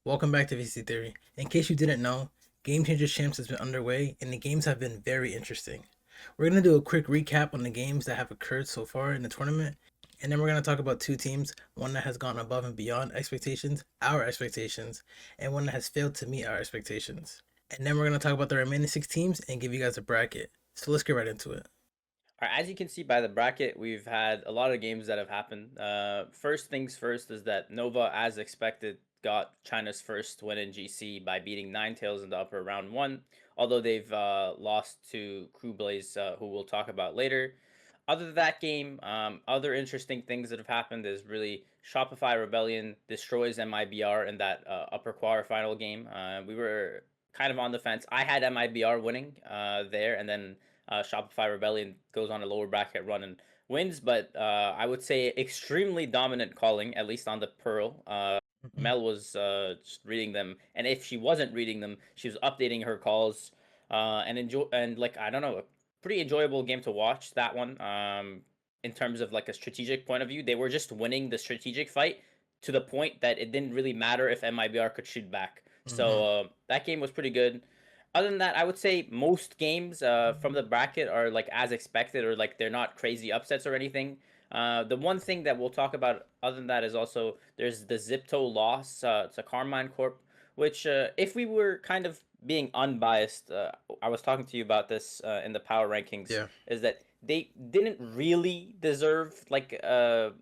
Welcome back to VC Theory. In case you didn't know, Game Changers Champs has been underway and the games have been very interesting. We're going to do a quick recap on the games that have occurred so far in the tournament, and then we're going to talk about two teams, one that has gone above and beyond expectations, our expectations, and one that has failed to meet our expectations. And then we're going to talk about the remaining six teams and give you guys a bracket. So let's get right into it. All right, as you can see by the bracket, we've had a lot of games that have happened. First things first is that Nova, as expected, got China's first win in GC by beating Ninetales in the upper round one, although they've lost to Crew Blaze, who we'll talk about later. Other than that game, other interesting things that have happened is really Shopify Rebellion destroys MIBR in that upper quarterfinal game. We were kind of on the fence. I had MIBR winning there, and then Shopify Rebellion goes on a lower bracket run and wins, but I would say extremely dominant calling, at least on the Pearl. Mhm. Mel was just reading them, and if she wasn't reading them, she was updating her calls and enjoy and like I don't know, a pretty enjoyable game to watch that one. In terms of like a strategic point of view, they were just winning the strategic fight to the point that it didn't really matter if MIBR could shoot back. So Mhm. that game was pretty good. Other than that, I would say most games from the bracket are like as expected, or like they're not crazy upsets or anything. The one thing that we'll talk about other than that is also there's the Zipto loss to Carmine Corp, which if we were kind of being unbiased, I was talking to you about this in the power rankings, Yeah. is that they didn't really deserve like the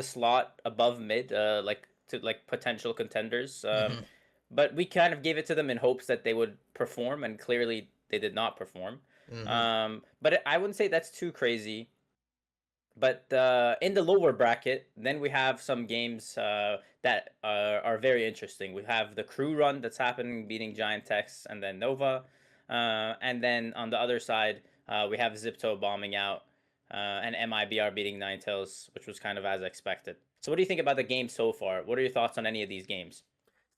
slot above mid, like to like potential contenders. Mhm. But we kind of gave it to them in hopes that they would perform, and clearly they did not perform. Mhm. But I wouldn't say that's too crazy. But in the lower bracket, then we have some games that are very interesting. We have the crew run that's happening, beating Giant Tex and then Nova. And then on the other side, we have Zipto bombing out and MIBR beating Ninetales, which was kind of as expected. So, what do you think about the game so far? What are your thoughts on any of these games?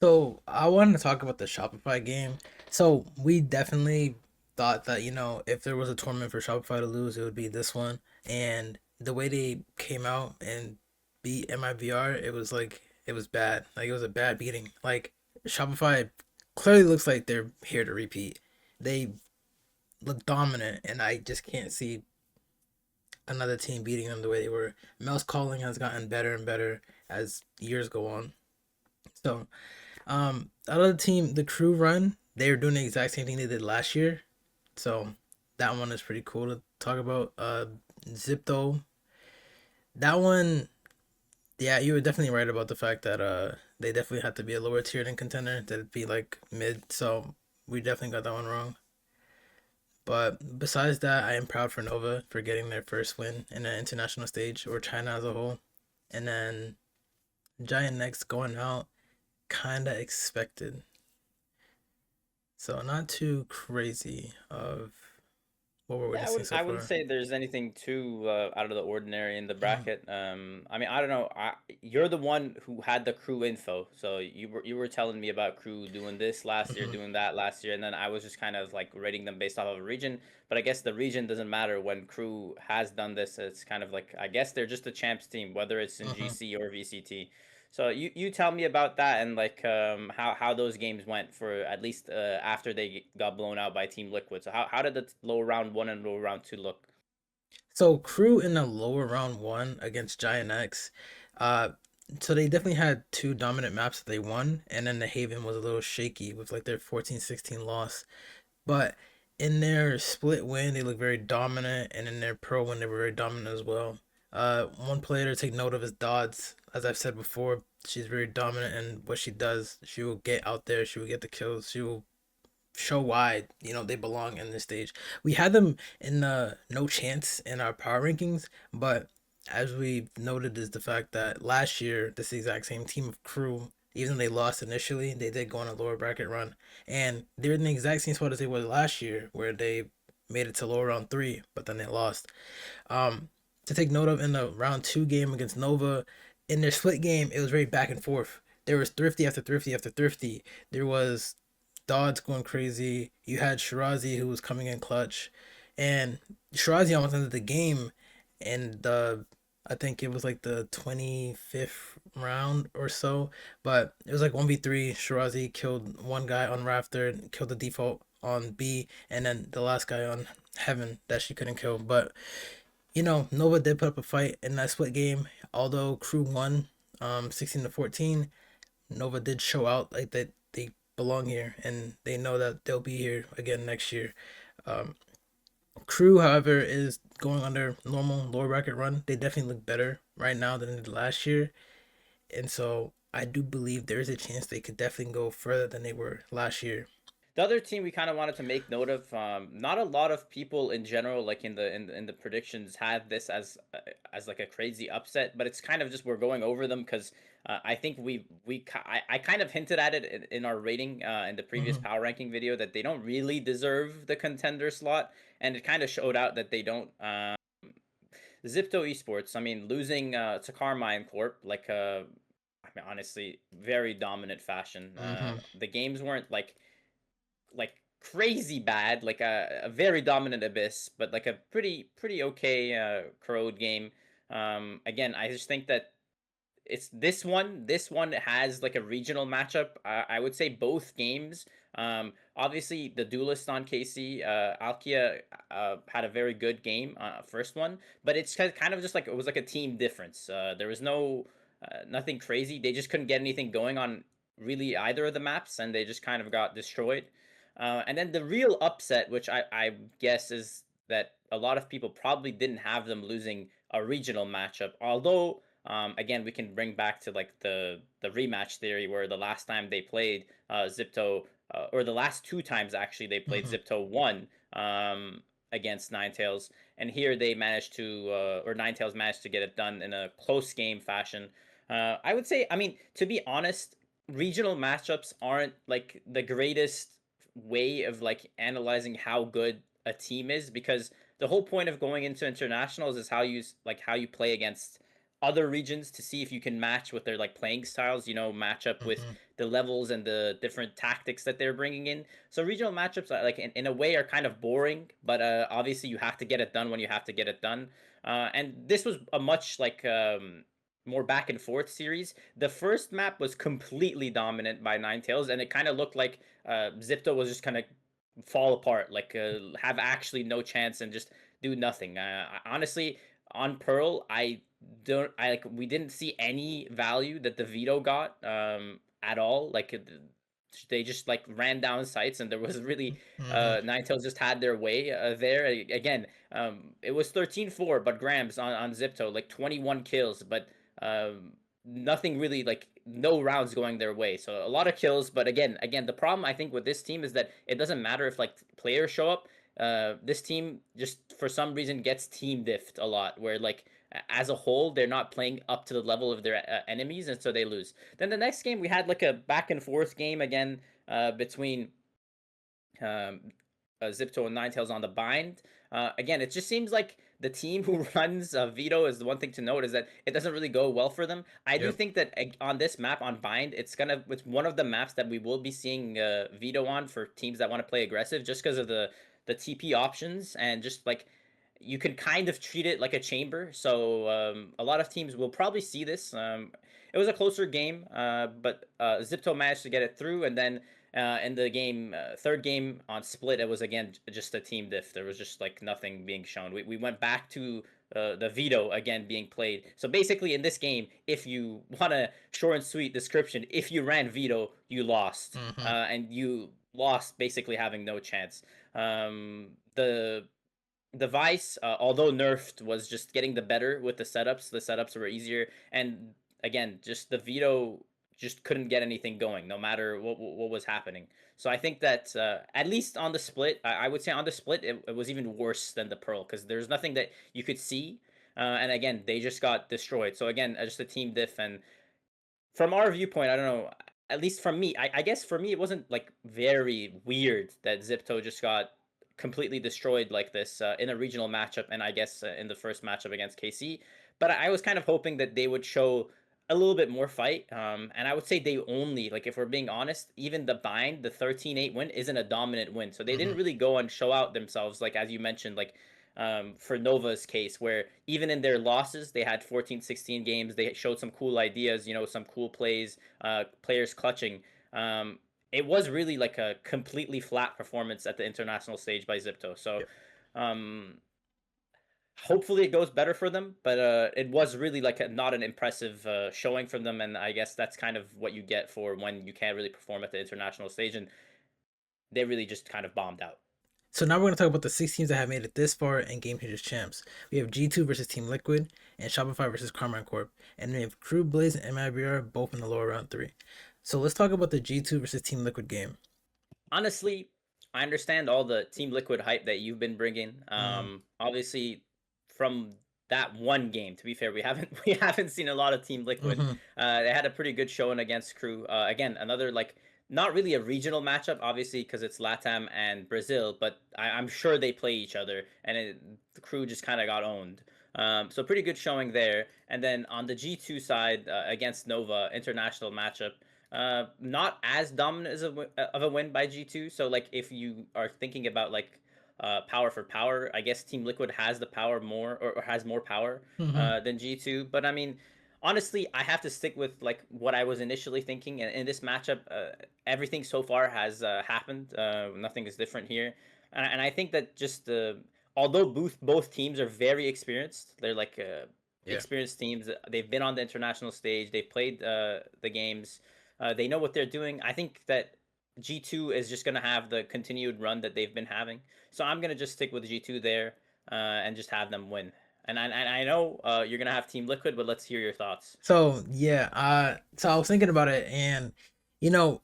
So I wanted to talk about the Shopify game. So we definitely thought that, if there was a tournament for Shopify to lose, it would be this one. And the way they came out and beat MIVR, it was bad. Like it was a bad beating. Like Shopify clearly looks like they're here to repeat. They look dominant, and I just can't see another team beating them the way they were. Mel's calling has gotten better and better as years go on. So out of the team, the crew run, they were doing the exact same thing they did last year. So that one is pretty cool to talk about. Zipto, that one, yeah, you were definitely right about the fact that they definitely had to be a lower tier than contender. That'd be like mid. So we definitely got that one wrong. But besides that, I am proud for Nova for getting their first win in an international stage or China as a whole. And then Giant Next going out, kinda expected. So not too crazy of what we're Yeah, witnessing so I wouldn't far. say there's anything too out of the ordinary in the Mhm. bracket. I mean, I don't know. You're the one who had the crew info, so you were telling me about crew doing this last year, Mhm. doing that last year, and then I was just kind of like rating them based off of a region. But I guess the region doesn't matter when crew has done this. It's kind of like I guess they're just a champs team, whether it's in Mhm. GC or VCT. So you tell me about that and like how those games went for at least after they got blown out by Team Liquid. So how did the lower round one and lower round two look? So crew in the lower round one against Giant X. Uh so they definitely had two dominant maps that they won, and then the Haven was a little shaky with like their 14-16 loss. But in their split win, they look very dominant, and in their pro win, they were very dominant as well. One player to take note of is Dodds. As I've said before, she's very dominant in what she does. She will get out there, she will get the kills, she will show why they belong in this stage. We had them in the no chance in our power rankings, but as we noted is the fact that last year this exact same team of crew, even though they lost initially, they did go on a lower bracket run, and they're in the exact same spot as they were last year, where they made it to lower round three, but then they lost. To take note of in the round two game against Nova, in their split game, it was very back and forth. There was thrifty after thrifty after thrifty. There was Dodds going crazy. You had Shirazi who was coming in clutch, and Shirazi almost ended the game. And I think it was like the 25th. round or so, but it was like 1v3. Shirazi killed one guy on Rafter, killed the default on B, and then the last guy on Heaven that she couldn't kill. But Nova did put up a fight in that split game. Although Crew won 16-14, Nova did show out like that they belong here and they know that they'll be here again next year. Um, Crew, however, is going on their normal lower bracket run. They definitely look better right now than they did last year. And so I do believe there is a chance they could definitely go further than they were last year. The other team we kind of wanted to make note of, not a lot of people in general, like in the predictions, had this as like a crazy upset, but it's kind of just we're going over them because I think I kind of hinted at it in our rating in the previous Mm-hmm. power ranking video that they don't really deserve the contender slot, and it kind of showed out that they don't. Zipto Esports, I mean, losing to Carmine Corp, like I mean, honestly, very dominant fashion. Mm-hmm. The games weren't like crazy bad, like a very dominant Abyss, but like a pretty okay Corrode game. Again, I just think that it's this one. This one has like a regional matchup. I would say both games. Obviously, the duelist on KC, Alkia had a very good game, first one, but it's kind of just like it was like a team difference. There was nothing crazy. They just couldn't get anything going on really either of the maps, and they just kind of got destroyed. And then the real upset, which I guess is that a lot of people probably didn't have them losing a regional matchup, although again, we can bring back to like the rematch theory where the last time they played Zipto, or the last two times actually they played Mm-hmm. Zipto won against Ninetales, and here they managed to or Ninetales managed to get it done in a close game fashion. I would say, I mean, to be honest, regional matchups aren't like the greatest way of like analyzing how good a team is because the whole point of going into internationals is how you play against other regions to see if you can match with their like playing styles, match up with Mm-hmm. the levels and the different tactics that they're bringing in. So regional matchups are like in a way are kind of boring, but obviously you have to get it done when you have to get it done. And this was a much like more back and forth series. The first map was completely dominant by Ninetales, and it kind of looked like Zipto was just kind of fall apart, like have actually no chance and just do nothing. Honestly, on Pearl, I like we didn't see any value that the veto got at all. Like they just like ran down sites, and there was really Mm-hmm. Ninetales just had their way there. Again, it was 13-4, but Grams on Zipto like 21 kills, but nothing really, like no rounds going their way. So a lot of kills, but again, the problem I think with this team is that it doesn't matter if like players show up. This team just for some reason gets team diffed a lot, where like as a whole they're not playing up to the level of their enemies, and so they lose. Then the next game we had like a back and forth game again between um, Zipto and Ninetales on the bind. Again, it just seems like the team who runs Veto is the one thing to note is that it doesn't really go well for them. I do Yep. think that on this map on bind, it's one of the maps that we will be seeing Veto on for teams that want to play aggressive, just because of the TP options and just like you can kind of treat it like a chamber. So a lot of teams will probably see this. It was a closer game, but Zipto managed to get it through, and then in the game, third game on split, it was again just a team diff. There was just like nothing being shown. We went back to the veto again being played. So basically, in this game, if you want a short and sweet description, if you ran veto, you lost, Mm-hmm. and you lost basically having no chance. The Vice, although nerfed, was just getting the better with the setups. The setups were easier, and again, just the veto just couldn't get anything going, no matter what was happening. So I think that at least on the split, I would say on the split, it was even worse than the Pearl because there's nothing that you could see, and again, they just got destroyed. So again, just a team diff, and from our viewpoint, I don't know. At least from me, I guess for me, it wasn't like very weird that Zipto just got completely destroyed like this in a regional matchup, and I guess in the first matchup against KC. But I was kind of hoping that they would show a little bit more fight. And I would say they only, like, if we're being honest, even the bind, the 13-8 win, isn't a dominant win. So they Mm-hmm. didn't really go and show out themselves, like, as you mentioned, like, for Nova's case, where even in their losses, they had 14, 16 games. They showed some cool ideas, some cool plays, players clutching. Um, it was really like a completely flat performance at the international stage by Zipto. So um, hopefully it goes better for them, but it was really like not an impressive showing from them, and I guess that's kind of what you get for when you can't really perform at the international stage, and they really just kind of bombed out. So now we're gonna talk about the six teams that have made it this far in Game Changers Champs. We have G2 versus Team Liquid and Shopify versus Carmine Corp, and we have KRU, Blaze, and MIBR both in the lower round three. So let's talk about the G2 versus Team Liquid game. Honestly, I understand all the Team Liquid hype that you've been bringing. Mm-hmm. Obviously, from that one game, to be fair, we haven't we haven't seen a lot of Team Liquid. Mm-hmm. They had a pretty good showing against KRU. Again, another like not really a regional matchup, obviously because it's LATAM and Brazil, but I'm sure they play each other, and the KRU just kind of got owned. So pretty good showing there. And then on the G2 side against Nova, international matchup, not as dominant as of a win by G2. So like if you are thinking about like power for power, I guess Team Liquid has the power more, or has more power Mm-hmm. than G2. But I mean, honestly, I have to stick with like what I was initially thinking. And in this matchup, everything so far has happened. Nothing is different here, and I think that just although both teams are very experienced, they're like Yeah. experienced teams. They've been on the international stage. They've played the games. They know what they're doing. I think that G2 is just going to have the continued run that they've been having. So I'm going to just stick with G2 there and just have them win. And I know you're going to have Team Liquid, but let's hear your thoughts. So yeah, so I was thinking about it, and you know,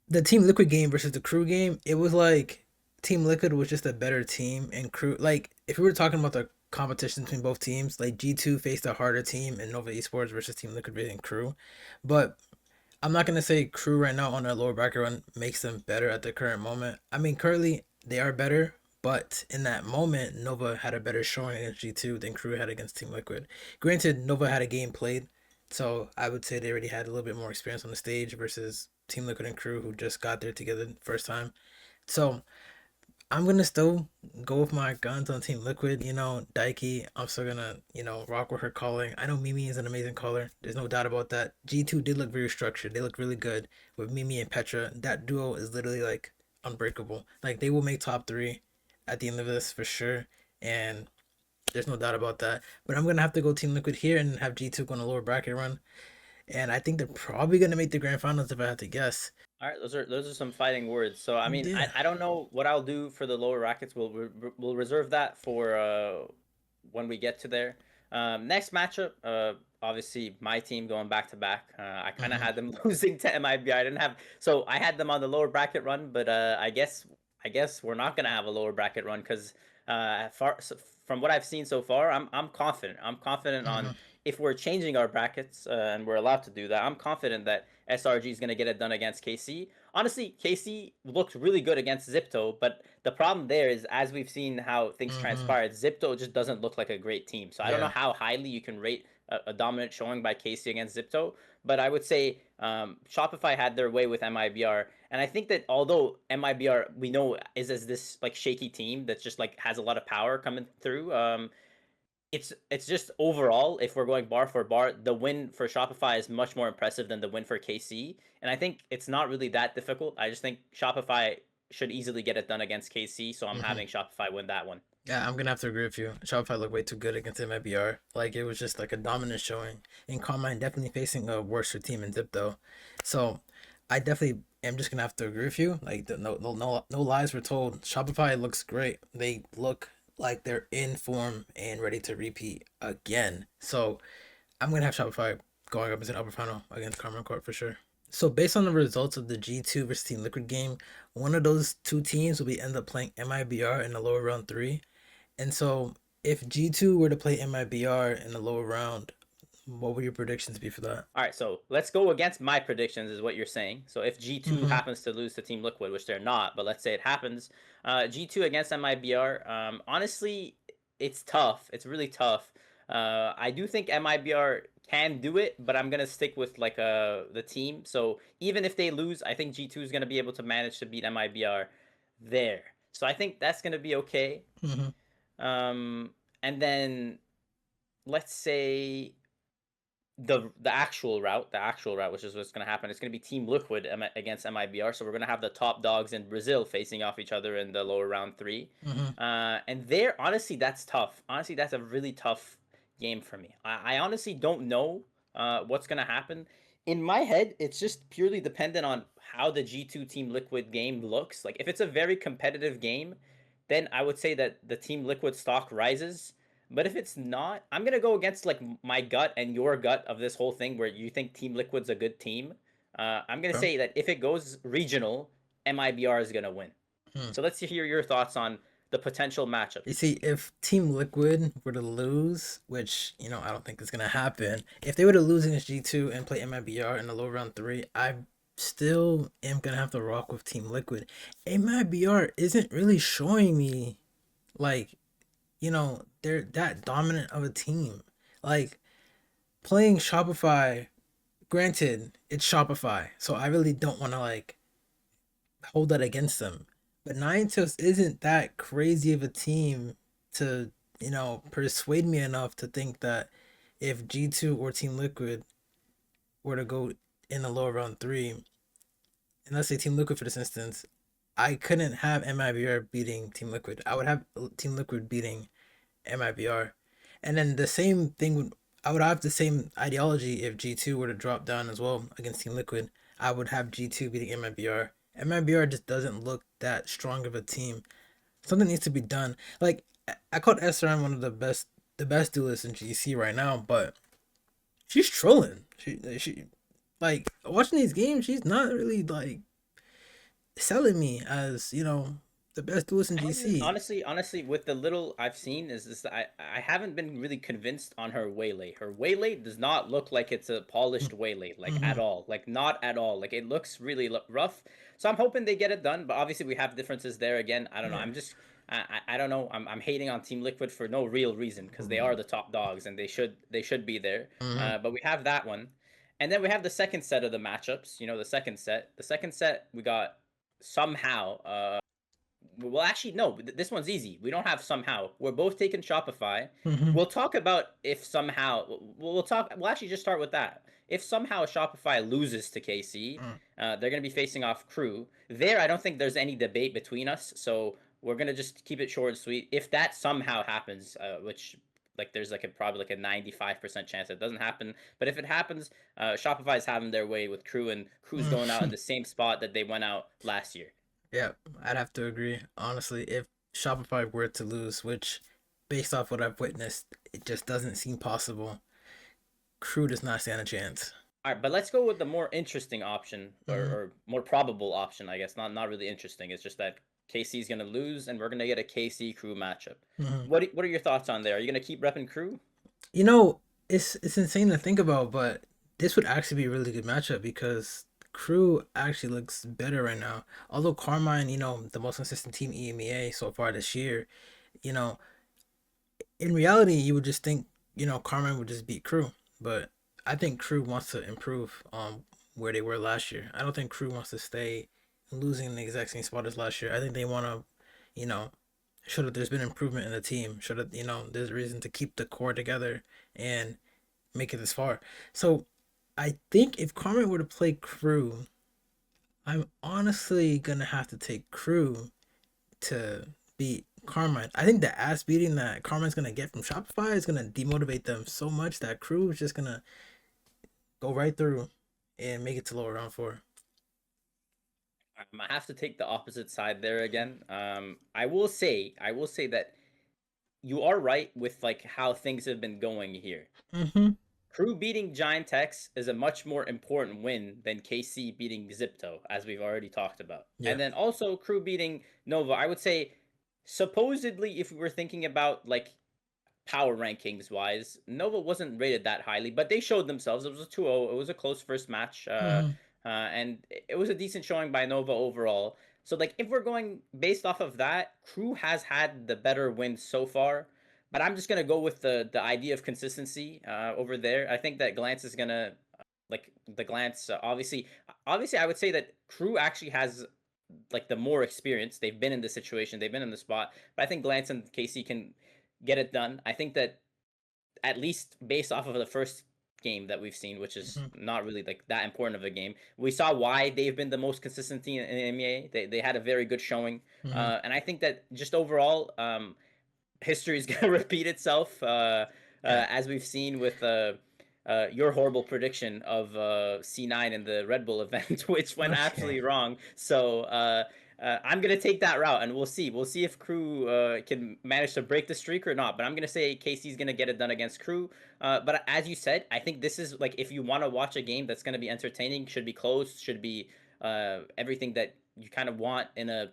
the Team Liquid game versus the KRU game, it was like Team Liquid was just a better team, and KRU, like if we were talking about the competition between both teams, like G2 faced a harder team in Nova Esports versus Team Liquid and KRU, but I'm not gonna say KRU right now on their lower bracket run makes them better at the current moment. I mean, currently they are better, but in that moment, Nova had a better showing against G2 than KRU had against Team Liquid. Granted, Nova had a game played, so I would say they already had a little bit more experience on the stage versus Team Liquid and KRU who just got there together first time. So I'm gonna still go with my guns on Team Liquid. Daiki, I'm still gonna, rock with her calling. I know Mimi is an amazing caller. There's no doubt about that. G2 did look very structured. They look really good with Mimi and Petra. That duo is literally like unbreakable. Like they will make top three at the end of this for sure. And there's no doubt about that. But I'm gonna have to go Team Liquid here and have G2 go on a lower bracket run. And I think they're probably gonna make the grand finals if I had to guess. All right, those are some fighting words. So I mean, I, Yeah. I don't know what I'll do for the lower rackets. We'll reserve that for when we get to there. Next matchup, obviously my team going back to back. I kind of Mm-hmm. had them losing to MIBR. I didn't have, so I had them on the lower bracket run, but I guess we're not gonna have a lower bracket run because from what I've seen so far, I'm confident. I'm confident Mm-hmm. on if we're changing our brackets and we're allowed to do that. I'm confident that SRG is going to get it done against KC. Honestly, KC looked really good against Zipto, but the problem there is, as we've seen how things Mm-hmm. transpired, Zipto just doesn't look like a great team. So I don't know Yeah. how highly you can rate a dominant showing by KC against Zipto, but I would say Shopify had their way with MIBR. And I think that although MIBR we know is as this like shaky team that just like has a lot of power coming through, it's just overall, if we're going bar for bar, the win for Shopify is much more impressive than the win for KC. And I think it's not really that difficult. I just think Shopify should easily get it done against KC, so I'm Mm-hmm. having Shopify win that one. Yeah, I'm gonna have to agree with you. Shopify looked way too good against MIBR. Like it was just like a dominant showing. And Carmine definitely facing a worse team in Zip though. So I definitely am just gonna have to agree with you. Like no lies were told. Shopify looks great. They look like they're in form and ready to repeat again. So I'm gonna have Shopify going up into the upper final against Carmine Corp for sure. So based on the results of the G2 versus Team Liquid game, one of those two teams will be end up playing MIBR in the lower round three. And so, if G2 were to play MIBR in the lower round, what would your predictions be for that? All right, so let's go against my predictions, is what you're saying. So if G2 Mm-hmm. happens to lose to Team Liquid, which they're not, but let's say it happens, G2 against MIBR, honestly, it's tough. It's really tough. I do think MIBR can do it, but I'm gonna stick with like the team. So even if they lose, I think G2 is gonna be able to manage to beat MIBR there. So I think that's gonna be okay. Mm-hmm. Um, and then let's say the actual route, which is what's going to happen. It's going to be Team Liquid against MIBR. So we're going to have the top dogs in Brazil facing off each other in the lower round three. Mm-hmm. And there, honestly, that's tough. Honestly, that's a really tough game for me. I honestly don't know what's going to happen. In my head, it's just purely dependent on how the G2 Team Liquid game looks. Like, if it's a very competitive game, then I would say that the Team Liquid stock rises. But if it's not, I'm gonna go against like my gut and your gut of this whole thing, where you think Team Liquid's a good team. I'm gonna Okay. say that if it goes regional, MIBR is gonna win. Hmm. So let's hear your thoughts on the potential You matchups. see, if Team Liquid were to lose, which I don't think is gonna happen, if they were to lose against G2 and play MIBR in the low round three, I still am gonna have to rock with Team Liquid. MIBR isn't really showing me like they're that dominant of a team. Like playing Shopify, granted, it's Shopify, so I really don't want to like hold that against them. But Ninetales isn't that crazy of a team to, persuade me enough to think that if G2 or Team Liquid were to go in the lower round three, and let's say Team Liquid for this instance, I couldn't have MIBR beating Team Liquid. I would have Team Liquid beating MIBR. And then the same thing would I would have the same ideology if G2 were to drop down as well against Team Liquid. I would have G2 beating MIBR. MIBR just doesn't look that strong of a team. Something needs to be done. Like I called SRM one of the best duelists in GC right now, but she's trolling. She like watching these games, she's not really like selling me as, the best duelist in I haven't GC. honestly with the little I've seen is this I haven't been really convinced on her waylay. Her waylay does not look like it's a polished waylay like Mm-hmm. at all. Like not at all. Like it looks really rough. So I'm hoping they get it done, but obviously we have differences there again. I don't know. Yeah. I don't know. I'm hating on Team Liquid for no real reason because they are the top dogs and they should be there. Mm-hmm. But we have that one. And then we have the second set of the matchups, the second set. The second set we got somehow well, actually, no. This one's easy. We don't have somehow. We're both taking Shopify. Mm-hmm. We'll talk about if somehow. We'll talk. We'll actually just start with that. If somehow Shopify loses to KC, they're going to be facing off KRU. There, I don't think there's any debate between us. So we're going to just keep it short and sweet. If that somehow happens, which like there's like probably like a 95% chance it doesn't happen. But if it happens, Shopify is having their way with KRU, and KRU's going out in Mm-hmm. the same spot that they went out last year. Yeah, I'd have to agree. Honestly, if Shopify were to lose, which based off what I've witnessed, it just doesn't seem possible. Crew does not stand a chance. All right, but let's go with the more interesting option, or, Mm-hmm. or more probable option, I guess. Not really interesting. It's just that KC is gonna lose, and we're gonna get a KC crew matchup. Mm-hmm. What are your thoughts on there? Are you gonna keep repping crew? You know, it's insane to think about, but this would actually be a really good matchup because Crew actually looks better right now. Although Carmine, the most consistent team EMEA so far this year, you know, in reality, you would just think, Carmen would just beat Crew, but I think Crew wants to improve where they were last year. I don't think Crew wants to stay losing in the exact same spot as last year. I think they want to, you know, show that there's been improvement in the team, show that there's reason to keep the core together and make it this far. So I think if Carmen were to play Crew, I'm honestly gonna have to take Crew to beat Carmine. I think the ass beating that Carmine's gonna get from Shopify is gonna demotivate them so much that Crew is just gonna go right through and make it to lower round four. I have to take the opposite side there again. I will say that you are right with like how things have been going here. Mm-hmm. Crew beating Giant X is a much more important win than KC beating Zipto, as we've already talked about. Yeah. And then also Crew beating Nova. I would say, supposedly, if we were thinking about like power rankings wise, Nova wasn't rated that highly, but they showed themselves. It was a 2-0. It was a close first match. Mm-hmm. And it was a decent showing by Nova overall. So, like, if we're going based off of that, Crew has had the better wins so far. But I'm just gonna go with the idea of consistency over there. I think that Glance is gonna like the Glance. Obviously, I would say that Crew actually has like the more experience. They've been in this situation. They've been in the spot. But I think Glance and KC can get it done. I think that at least based off of the first game that we've seen, which is Hmm. not really like that important of a game, we saw why they've been the most consistent team in the NBA. They had a very good showing, Hmm. and I think that just overall, history is going to repeat itself, Yeah. as we've seen with your horrible prediction of C9 in the Red Bull event, which went Okay. absolutely wrong. So I'm gonna take that route, and we'll see. We'll see if Crew can manage to break the streak or not. But I'm gonna say Casey's gonna get it done against Crew. But as you said, I think this is like if you want to watch a game that's gonna be entertaining, should be close, should be everything that you kind of want in a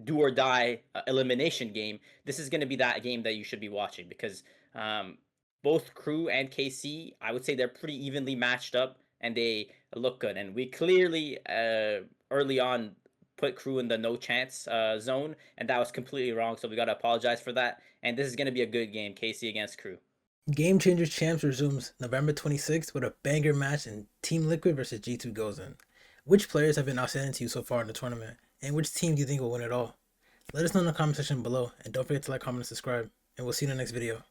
do or die elimination game. This is going to be that game that you should be watching because um, both Crew and KC, I would say they're pretty evenly matched up and they look good. And we clearly early on put Crew in the no chance zone, and that was completely wrong. So we got to apologize for that. And this is going to be a good game, KC against Crew. Game Changers Champs resumes November 26th with a banger match in Team Liquid versus G2 Gozen. Which players have been outstanding to you so far in the tournament, and which team do you think will win it all? Let us know in the comment section below, and don't forget to like, comment, and subscribe, and we'll see you in the next video.